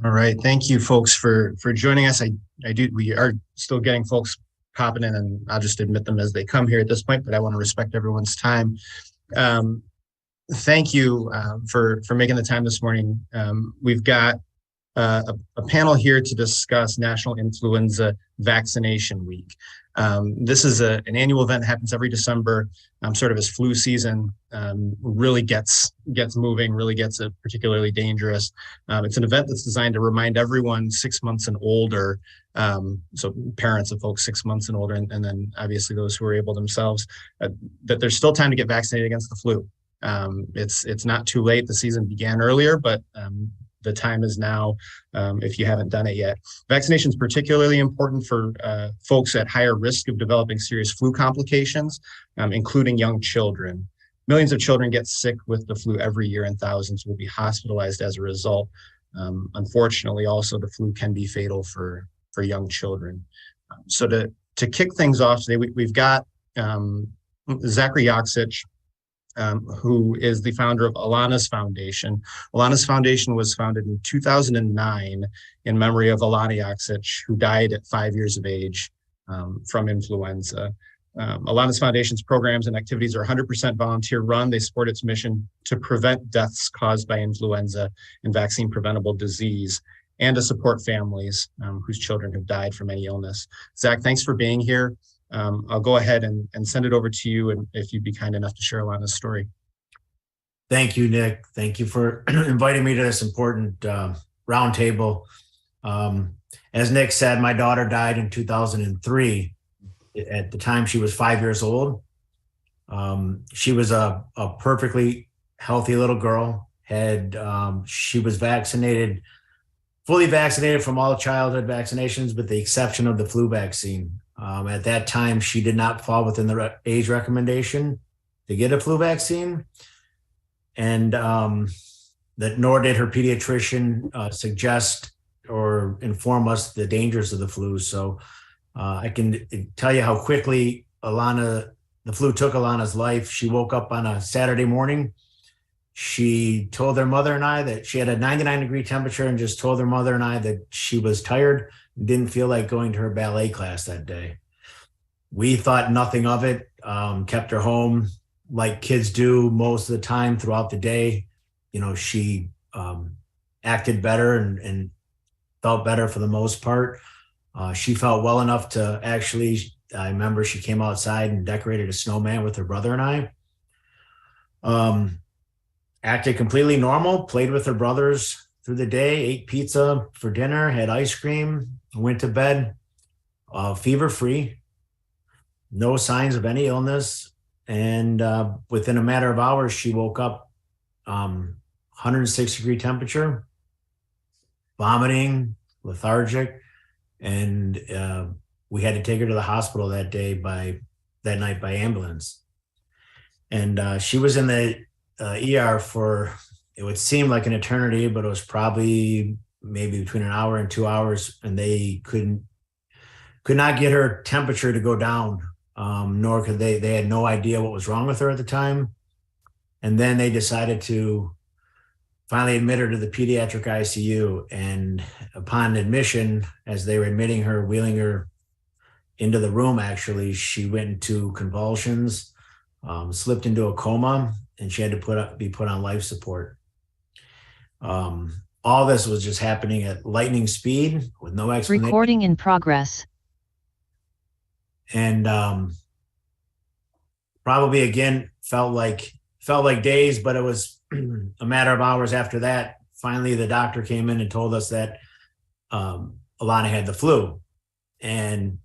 All right, thank you, folks, for joining us. We are still getting folks popping in, and I'll just admit them as they come here at this point. But I want to respect everyone's time. Um, Thank you for making the time this morning. We've got a panel here to discuss National Influenza Vaccination Week. This is an annual event that happens every December, sort of as flu season really gets moving, really gets particularly dangerous. It's an event that's designed to remind everyone 6 months and older, so parents of folks 6 months and older, and then obviously those who are able themselves, that there's still time to get vaccinated against the flu. It's not too late. The season began earlier, but the time is now if you haven't done it yet. Vaccination is particularly important for folks at higher risk of developing serious flu complications, including young children. Millions of children get sick with the flu every year, and thousands will be hospitalized as a result. Unfortunately, also the flu can be fatal for young children. So to kick things off today, we've got Zachary Yaksich, who is the founder of Alana's Foundation. Alana's Foundation was founded in 2009 in memory of Alana Yaksich, who died at 5 years of age from influenza. Alana's Foundation's programs and activities are 100% volunteer run. They support its mission to prevent deaths caused by influenza and vaccine preventable disease, and to support families whose children have died from any illness. Zach, thanks for being here. I'll go ahead and send it over to you, and if you'd be kind enough to share Alana's story. Thank you, Nick. Thank you for inviting me to this important roundtable. As Nick said, my daughter died in 2003. At the time, she was 5 years old. She was a perfectly healthy little girl. She was vaccinated, fully vaccinated from all childhood vaccinations, with the exception of the flu vaccine. At that time, she did not fall within the age recommendation to get a flu vaccine, and nor did her pediatrician suggest or inform us the dangers of the flu. So I can tell you how quickly the flu took Alana's life. She woke up on a Saturday morning. She told her mother and I that she had a 99-degree temperature, and just told her mother and I that she was tired, didn't feel like going to her ballet class that day. We thought nothing of it, kept her home like kids do most of the time throughout the day. You know, she acted better and felt better for the most part. She felt well enough to actually, I remember she came outside and decorated a snowman with her brother and I. Acted completely normal, played with her brothers through the day, ate pizza for dinner, had ice cream, went to bed, fever-free, no signs of any illness. And within a matter of hours, she woke up, 106-degree temperature, vomiting, lethargic, and we had to take her to the hospital that night by ambulance. And she was in the ER for, it would seem like an eternity, but it was probably maybe between an hour and 2 hours, and they could not get her temperature to go down, nor could they had no idea what was wrong with her at the time. And then they decided to finally admit her to the pediatric ICU. And upon admission, as they were admitting her, wheeling her into the room, actually, she went into convulsions, slipped into a coma, and she had to be put on life support. All this was just happening at lightning speed with no explanation. Recording in progress. And probably again felt like days, but it was a matter of hours after that. Finally, the doctor came in and told us that Alana had the flu. And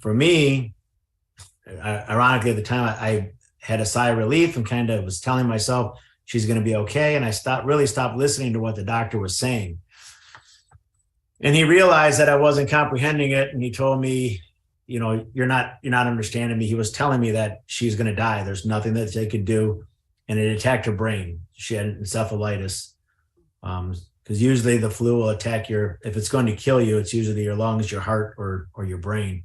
for me, ironically, at the time, I had a sigh of relief and kind of was telling myself she's going to be okay. And I really stopped listening to what the doctor was saying. And he realized that I wasn't comprehending it. And he told me, you're not understanding me. He was telling me that she's going to die. There's nothing that they could do. And it attacked her brain. She had encephalitis. Because usually the flu will attack if it's going to kill you, it's usually your lungs, your heart, or your brain.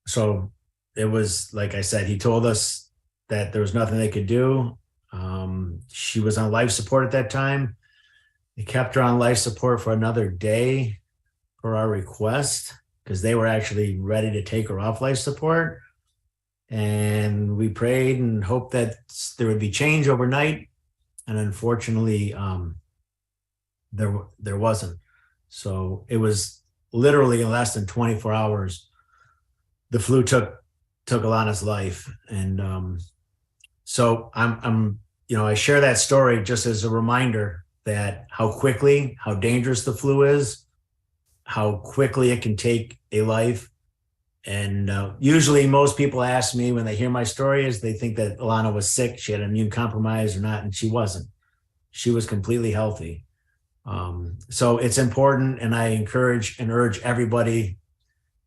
So it was, like I said, he told us that there was nothing they could do. She was on life support at that time. They kept her on life support for another day for our request, because they were actually ready to take her off life support. And we prayed and hoped that there would be change overnight. And unfortunately, there wasn't. So it was literally in less than 24 hours, the flu took Alana's life. And so I share that story just as a reminder that how dangerous the flu is, how quickly it can take a life. And usually most people ask me when they hear my story is they think that Alana was sick, she had an immune compromise or not, and she wasn't. She was completely healthy. So it's important, and I encourage and urge everybody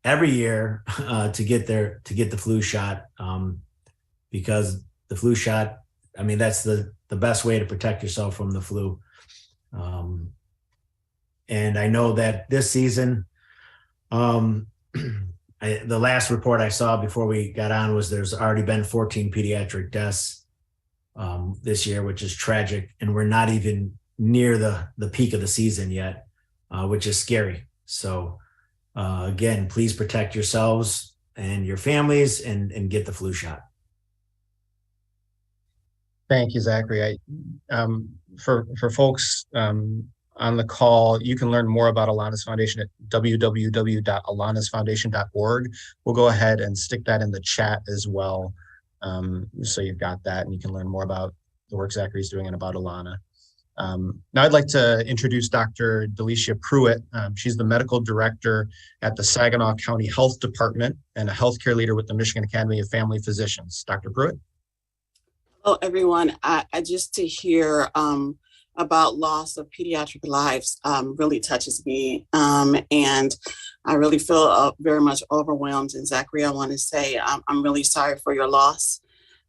every year to get the flu shot, because the flu shot, that's the best way to protect yourself from the flu. And I know that this season, the last report I saw before we got on was there's already been 14 pediatric deaths this year, which is tragic. And we're not even near the peak of the season yet, which is scary. So again, please protect yourselves and your families and get the flu shot. Thank you, Zachary. For folks on the call, you can learn more about Alana's Foundation at www.alanasfoundation.org. We'll go ahead and stick that in the chat as well. So you've got that, and you can learn more about the work Zachary's doing and about Alana. Now I'd like to introduce Dr. Delicia Pruitt. She's the medical director at the Saginaw County Health Department and a healthcare leader with the Michigan Academy of Family Physicians. Dr. Pruitt. Hello, everyone. I just to hear about loss of pediatric lives really touches me. And I really feel very much overwhelmed. And Zachary, I want to say I'm really sorry for your loss.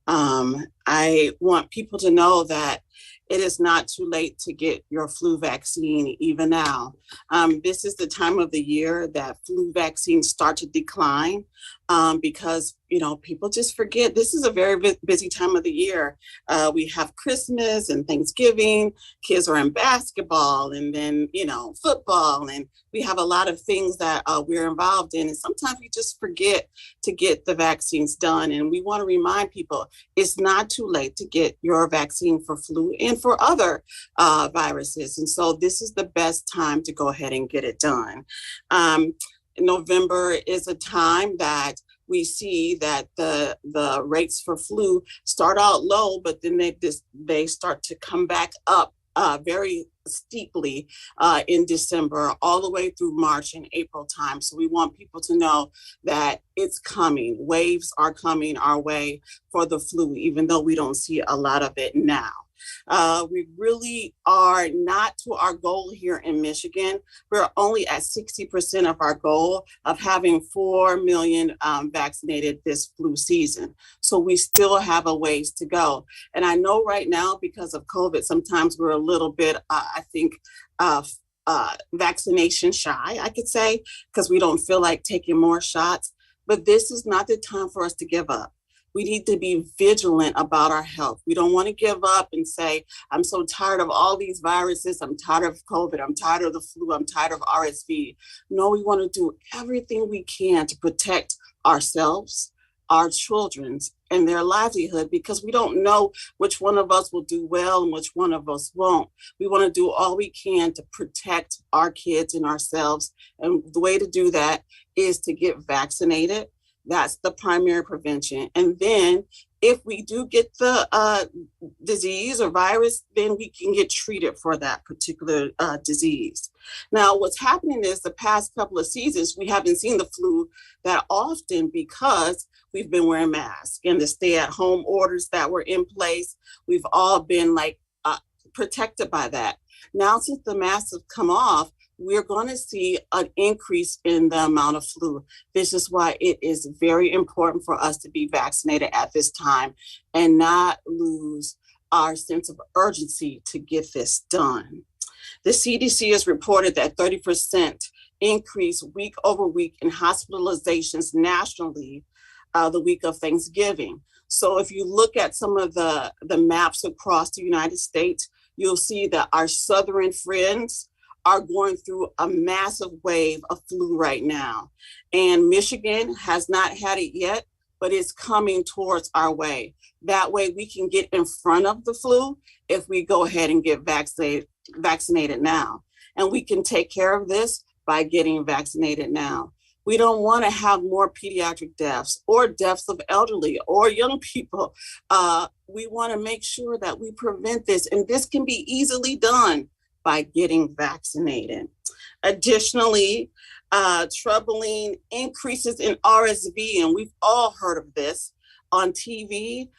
I want people to know that it is not too late to get your flu vaccine even now. This is the time of the year that flu vaccines start to decline because, people just forget. This is a very busy time of the year. We have Christmas and Thanksgiving. Kids are in basketball and then, football. And we have a lot of things that we're involved in. And sometimes we just forget to get the vaccines done. And we want to remind people it's not too late to get your vaccine for flu and for other viruses. And so this is the best time to go ahead and get it done. November is a time that we see that the rates for flu start out low, but then they start to come back up very steeply in December, all the way through March and April time. So we want people to know that it's coming. Waves are coming our way for the flu, even though we don't see a lot of it now. We really are not to our goal here in Michigan. We're only at 60% of our goal of having 4 million vaccinated this flu season. So we still have a ways to go. And I know right now, because of COVID, sometimes we're a little bit, vaccination shy, I could say, because we don't feel like taking more shots. But this is not the time for us to give up. We need to be vigilant about our health. We don't want to give up and say, I'm so tired of all these viruses. I'm tired of COVID. I'm tired of the flu. I'm tired of RSV. No, we want to do everything we can to protect ourselves, our children's, and their livelihood, because we don't know which one of us will do well and which one of us won't. We want to do all we can to protect our kids and ourselves. And the way to do that is to get vaccinated. That's the primary prevention. And then if we do get the disease or virus, then we can get treated for that particular disease. Now, what's happening is the past couple of seasons, we haven't seen the flu that often because we've been wearing masks and the stay-at-home orders that were in place. We've all been protected by that. Now, since the masks have come off, we're going to see an increase in the amount of flu. This is why it is very important for us to be vaccinated at this time and not lose our sense of urgency to get this done. The CDC has reported that 30% increase week over week in hospitalizations nationally the week of Thanksgiving. So if you look at some of the maps across the United States, you'll see that our southern friends are going through a massive wave of flu right now. And Michigan has not had it yet, but it's coming towards our way. That way we can get in front of the flu if we go ahead and get vaccinated now. And we can take care of this by getting vaccinated now. We don't want to have more pediatric deaths or deaths of elderly or young people. We want to make sure that we prevent this, and this can be easily done by getting vaccinated. Additionally, troubling increases in RSV, and we've all heard of this on TV.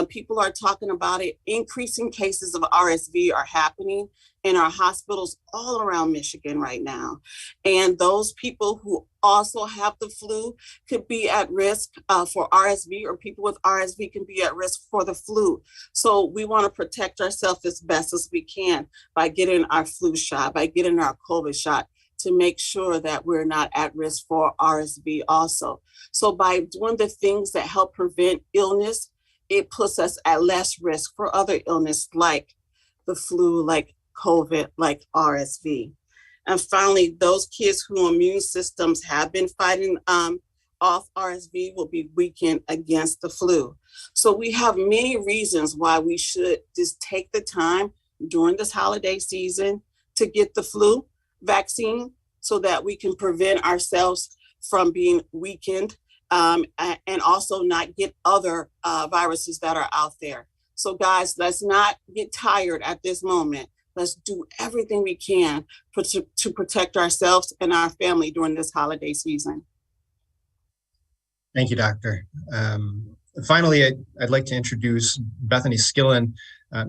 People are talking about it. Increasing cases of RSV are happening in our hospitals all around Michigan right now. And those people who also have the flu could be at risk for RSV, or people with RSV can be at risk for the flu. So we want to protect ourselves as best as we can by getting our flu shot, by getting our COVID shot, to make sure that we're not at risk for RSV also. So by doing the things that help prevent illness, it puts us at less risk for other illness like the flu, like COVID, like RSV. And finally, those kids whose immune systems have been fighting off RSV will be weakened against the flu. So we have many reasons why we should just take the time during this holiday season to get the flu vaccine so that we can prevent ourselves from being weakened and also not get other viruses that are out there. So guys, let's not get tired at this moment. Let's do everything we can to protect ourselves and our family during this holiday season. Thank you, Doctor. Finally, I'd like to introduce Bethany Skillen.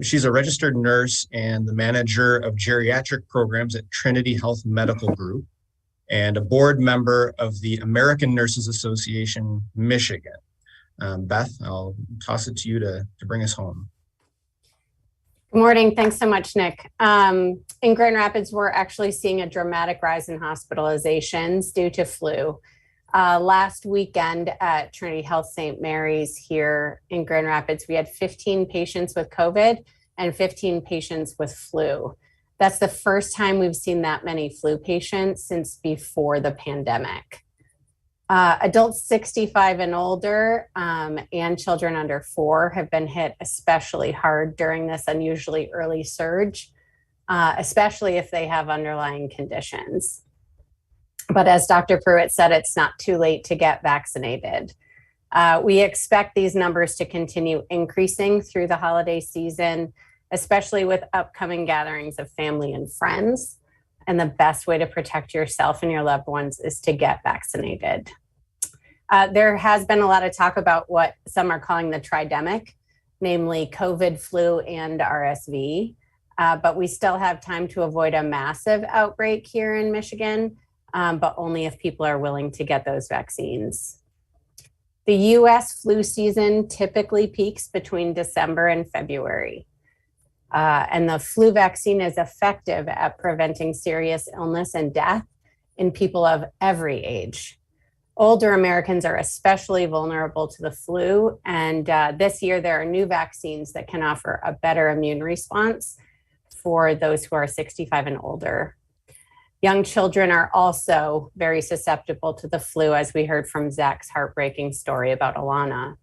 She's a registered nurse and the manager of geriatric programs at Trinity Health Medical Group and a board member of the American Nurses Association, Michigan. Beth, I'll toss it to you to bring us home. Good morning. Thanks so much, Nick. In Grand Rapids, we're actually seeing a dramatic rise in hospitalizations due to flu. Last weekend at Trinity Health St. Mary's here in Grand Rapids, we had 15 patients with COVID and 15 patients with flu. That's the first time we've seen that many flu patients since before the pandemic. Adults 65 and older and children under 4 have been hit especially hard during this unusually early surge, especially if they have underlying conditions. But as Dr. Pruitt said, it's not too late to get vaccinated. We expect these numbers to continue increasing through the holiday season, especially with upcoming gatherings of family and friends. And the best way to protect yourself and your loved ones is to get vaccinated. There has been a lot of talk about what some are calling the tridemic, namely COVID, flu, and RSV. But we still have time to avoid a massive outbreak here in Michigan, but only if people are willing to get those vaccines. The US flu season typically peaks between December and February. And the flu vaccine is effective at preventing serious illness and death in people of every age. Older Americans are especially vulnerable to the flu, and this year there are new vaccines that can offer a better immune response for those who are 65 and older. Young children are also very susceptible to the flu, as we heard from Zach's heartbreaking story about Alana.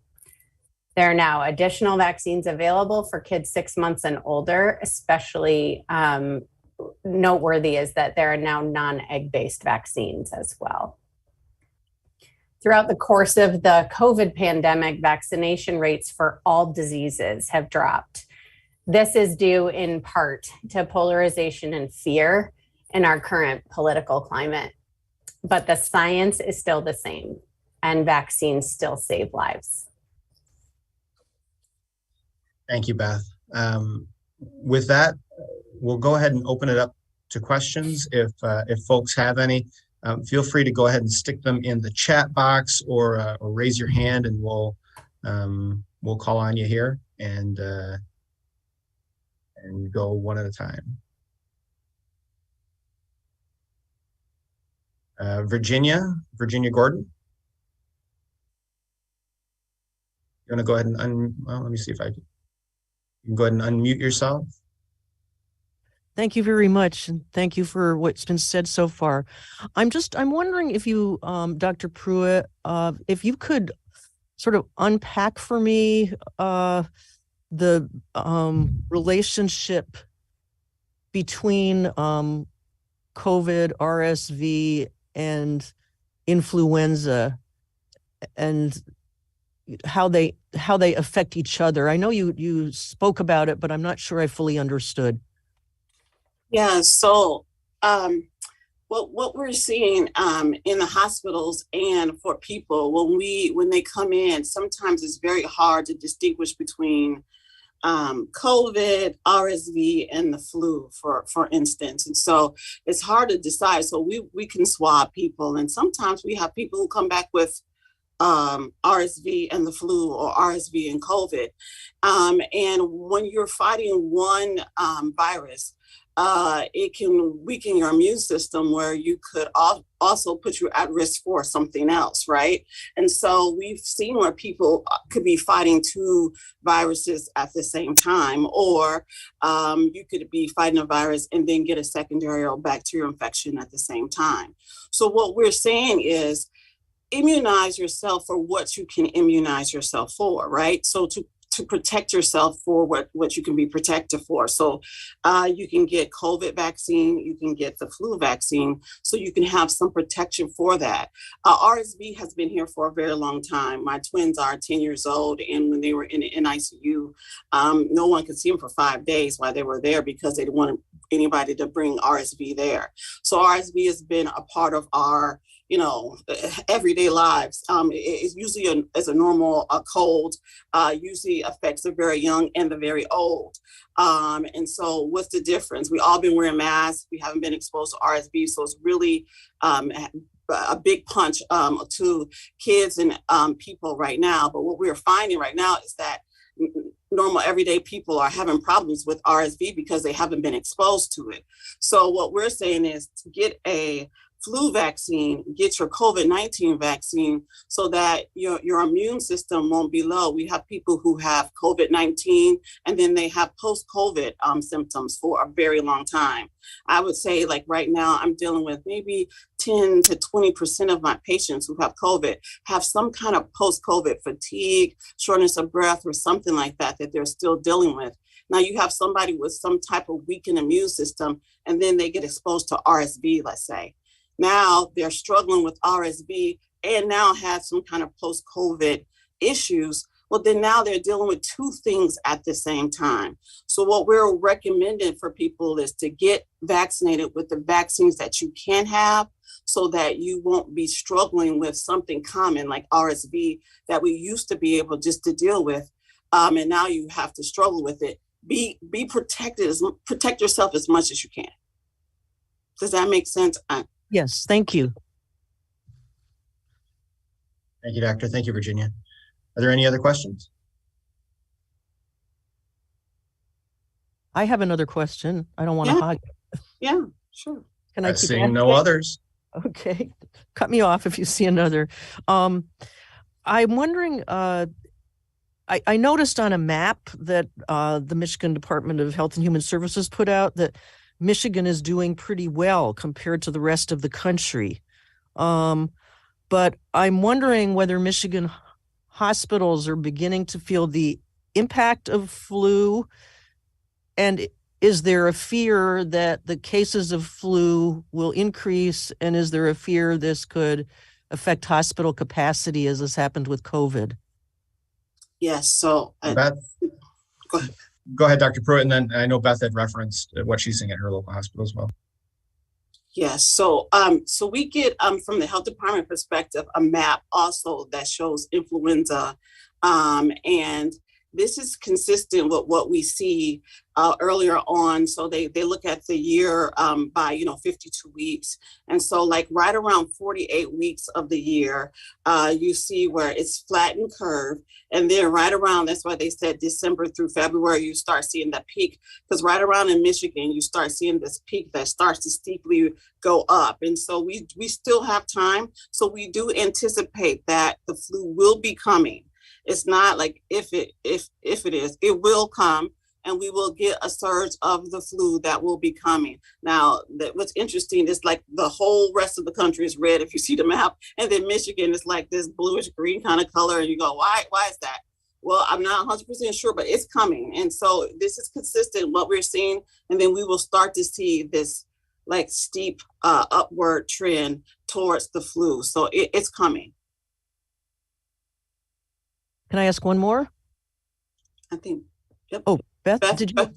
There are now additional vaccines available for kids 6 months and older. Especially noteworthy is that there are now non-egg-based vaccines as well. Throughout the course of the COVID pandemic, vaccination rates for all diseases have dropped. This is due in part to polarization and fear in our current political climate. But the science is still the same, and vaccines still save lives. Thank you, Beth. With that, we'll go ahead and open it up to questions. If folks have any, feel free to go ahead and stick them in the chat box or raise your hand, and we'll call on you here and go one at a time. Virginia Gordon. You want to go ahead and well, let me see if I can. You can go ahead and unmute yourself. Thank you very much, and thank you for what's been said so far. I'm wondering if you, Dr. Pruitt, if you could sort of unpack for me the relationship between COVID, RSV, and influenza, and how they affect each other. I know you spoke about it, but I'm not sure I fully understood. Yeah, so what we're seeing in the hospitals and for people when they come in, sometimes it's very hard to distinguish between COVID, RSV, and the flu, for instance. And so it's hard to decide. So we can swab people, and sometimes we have people who come back with RSV and the flu, or RSV and COVID. And when you're fighting one virus, it can weaken your immune system, where you could also put you at risk for something else, right? And so we've seen where people could be fighting two viruses at the same time, or you could be fighting a virus and then get a secondary or bacterial infection at the same time. So what we're saying is immunize yourself for what you can immunize yourself for, right? So to protect yourself for what you can be protected for. So you can get COVID vaccine, you can get the flu vaccine, so you can have some protection for that. RSV has been here for a very long time. My twins are 10 years old, and when they were in the NICU, no one could see them for 5 days while they were there, because they didn't want anybody to bring RSV there. So RSV has been a part of our everyday lives. It's usually as a normal cold, usually affects the very young and the very old. And so what's the difference? We all been wearing masks. We haven't been exposed to RSV. So it's really a big punch to kids and people right now. But what we're finding right now is that normal everyday people are having problems with RSV because they haven't been exposed to it. So what we're saying is to get a flu vaccine, get your COVID-19 vaccine, so that your immune system won't be low. We have people who have COVID-19 and then they have post-COVID symptoms for a very long time. I would say, like right now, I'm dealing with maybe 10 to 20% of my patients who have COVID have some kind of post-COVID fatigue, shortness of breath, or something like that they're still dealing with. Now you have somebody with some type of weakened immune system, and then they get exposed to RSV, let's say. Now they're struggling with RSV and now have some kind of post-COVID issues. Well, then now they're dealing with two things at the same time. So what we're recommending for people is to get vaccinated with the vaccines that you can have, so that you won't be struggling with something common like RSV that we used to be able just to deal with. And now you have to struggle with it. Be protected, protect yourself as much as you can. Does that make sense? Yes, thank you. Thank you, Doctor. Thank you, Virginia. Are there any other questions? I have another question. I don't want to hog. Yeah, sure. Can I keep seeing no others? Okay. Cut me off if you see another. I'm wondering, I noticed on a map that the Michigan Department of Health and Human Services put out that Michigan is doing pretty well compared to the rest of the country. But I'm wondering whether Michigan hospitals are beginning to feel the impact of flu, and is there a fear that the cases of flu will increase, and is there a fear this could affect hospital capacity as has happened with COVID? Yes. So Beth, go ahead. go ahead, Dr. Pruitt, and then I know Beth had referenced what she's seeing at her local hospital as well. Yes. So so we get from the health department perspective a map also that shows influenza, and this is consistent with what we see earlier on. So they look at the year by 52 weeks, and so like right around 48 weeks of the year, you see where it's flattened curve, and then right around, that's why they said December through February you start seeing that peak, because right around in Michigan you start seeing this peak that starts to steeply go up, and so we still have time. So we do anticipate that the flu will be coming. It's not like if it is, it will come, and we will get a surge of the flu that will be coming. Now, what's interesting is like the whole rest of the country is red if you see the map, and then Michigan is like this bluish green kind of color, and you go, why is that? Well, I'm not 100% sure, but it's coming, and so this is consistent what we're seeing, and then we will start to see this like steep upward trend towards the flu. So it's coming. Can I ask one more? I think. Yep. Oh, Beth, Beth, did you?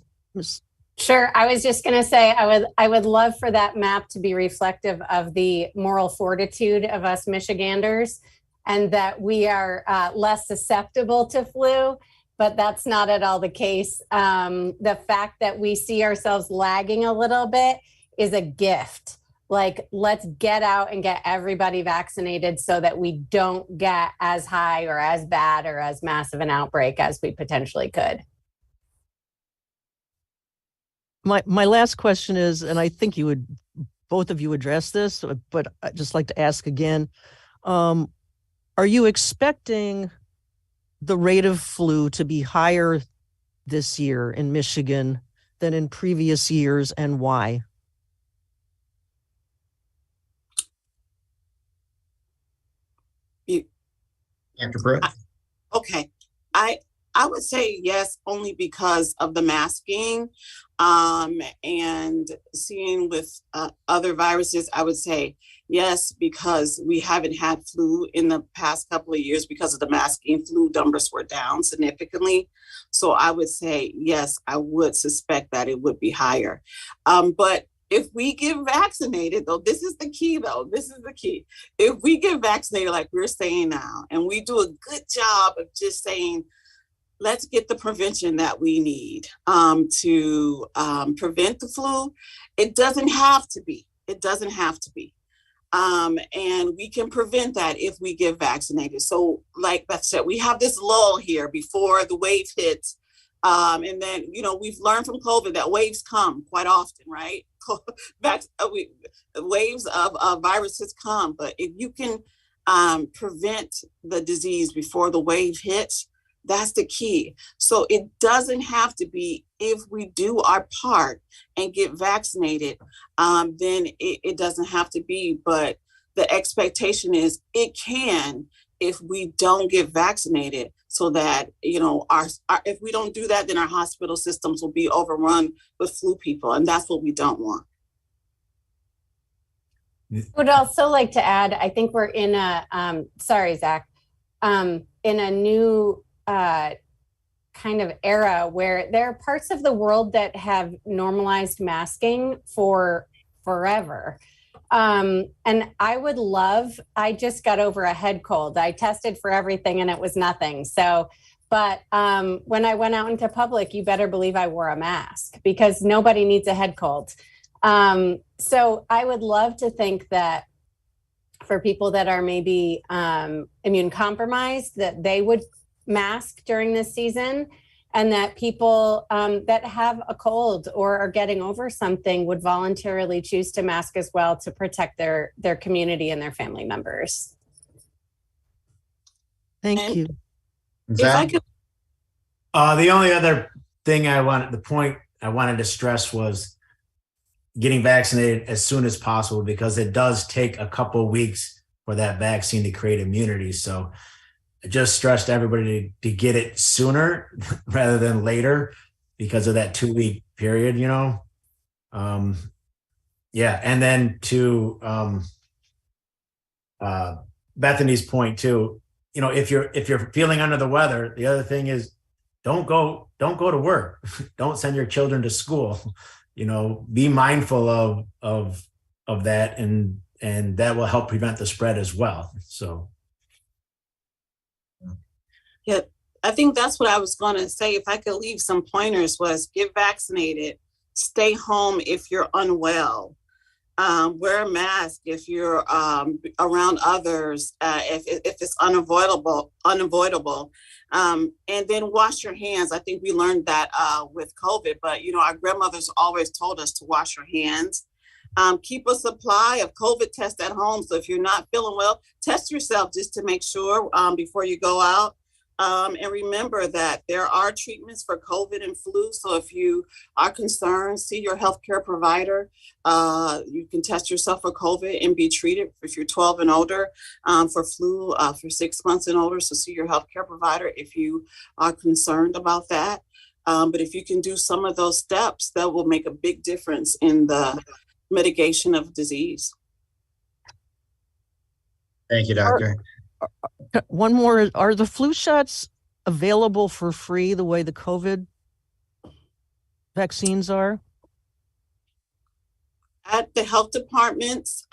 Sure. I was just going to say I would love for that map to be reflective of the moral fortitude of us Michiganders, and that we are less susceptible to flu, but that's not at all the case. The fact that we see ourselves lagging a little bit is a gift. Like, let's get out and get everybody vaccinated so that we don't get as high or as bad or as massive an outbreak as we potentially could. My last question is, and I think both of you addressed this, but I'd just like to ask again, are you expecting the rate of flu to be higher this year in Michigan than in previous years, and why? Dr. Pruitt? Okay. I would say yes, only because of the masking, and seeing with other viruses. I would say yes, because we haven't had flu in the past couple of years because of the masking. Flu numbers were down significantly. So I would say yes, I would suspect that it would be higher. But if we get vaccinated, though, this is the key, though. This is the key. If we get vaccinated, like we're saying now, and we do a good job of just saying, let's get the prevention that we need to prevent the flu. It doesn't have to be. It doesn't have to be. And we can prevent that if we get vaccinated. So like Beth said, we have this lull here before the wave hits. And then, we've learned from COVID that waves come quite often, right? Waves of viruses come. But if you can prevent the disease before the wave hits, that's the key. So it doesn't have to be. If we do our part and get vaccinated, then it doesn't have to be. But the expectation is it can if we don't get vaccinated, so that, if we don't do that, then our hospital systems will be overrun with flu people. And that's what we don't want. I would also like to add, I think we're in a, sorry, Zach, in a new kind of era where there are parts of the world that have normalized masking for forever. And I just got over a head cold. I tested for everything and it was nothing. So, but when I went out into public, you better believe I wore a mask, because nobody needs a head cold. So I would love to think that for people that are maybe immune compromised, that they would mask during this season, and that people that have a cold or are getting over something would voluntarily choose to mask as well to protect their community and their family members. Thank you. If I could, the only other thing the point I wanted to stress was getting vaccinated as soon as possible, because it does take a couple of weeks for that vaccine to create immunity. So I just stressed everybody to get it sooner rather than later because of that 2-week period, Yeah. And then to Bethany's point too, if you're feeling under the weather, the other thing is don't go to work. Don't send your children to school. Be mindful of that, and that will help prevent the spread as well. So yeah, I think that's what I was going to say. If I could leave some pointers, was get vaccinated, stay home if you're unwell, wear a mask if you're around others, if it's unavoidable, and then wash your hands. I think we learned that with COVID, but our grandmothers always told us to wash your hands. Keep a supply of COVID tests at home. So if you're not feeling well, test yourself just to make sure before you go out. And remember that there are treatments for COVID and flu. So if you are concerned, see your healthcare provider. You can test yourself for COVID and be treated if you're 12 and older, for flu for 6 months and older. So see your healthcare provider if you are concerned about that. But if you can do some of those steps, that will make a big difference in the mitigation of disease. Thank you, Doctor. One more, are the flu shots available for free the way the COVID vaccines are? At the health departments,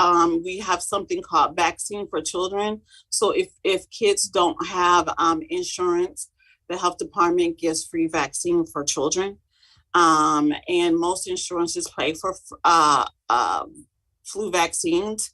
we have something called Vaccine for Children. So if kids don't have insurance, the health department gives free vaccine for children. And most insurances pay for flu vaccines.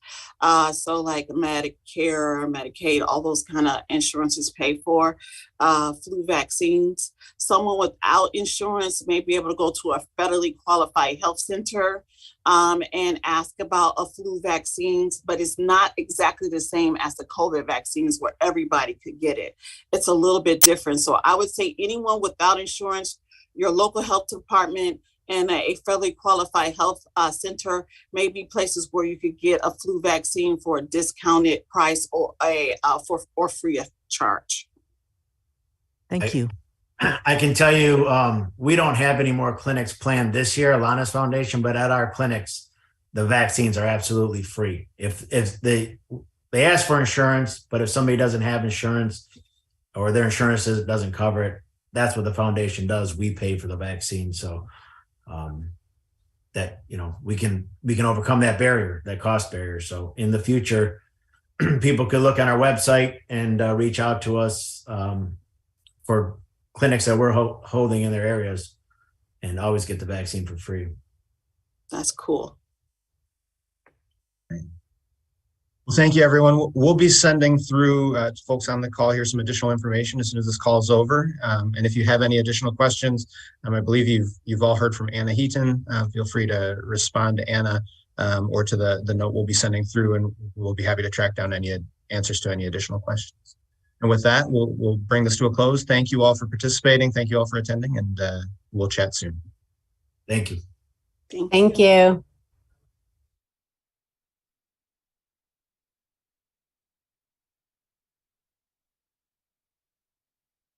So like Medicare, Medicaid, all those kind of insurances pay for flu vaccines. Someone without insurance may be able to go to a federally qualified health center and ask about a flu vaccines, but it's not exactly the same as the COVID vaccines where everybody could get it. It's a little bit different. So I would say anyone without insurance, your local health department and a federally qualified health center may be places where you could get a flu vaccine for a discounted price or or free of charge. Thank you. I can tell you, we don't have any more clinics planned this year, Alana's Foundation, but at our clinics, the vaccines are absolutely free. If they ask for insurance, but if somebody doesn't have insurance or their insurance doesn't cover it, that's what the foundation does. We pay for the vaccine. So that, we can overcome that barrier, that cost barrier. So in the future, people could look on our website and reach out to us for clinics that we're holding in their areas and always get the vaccine for free. That's cool. Well, thank you, everyone. We'll be sending through folks on the call here some additional information as soon as this call is over. And if you have any additional questions, I believe you've all heard from Anna Heaton. Feel free to respond to Anna or to the note we'll be sending through, and we'll be happy to track down any answers to any additional questions. And with that, we'll bring this to a close. Thank you all for participating. Thank you all for attending, and we'll chat soon. Thank you. Thank you.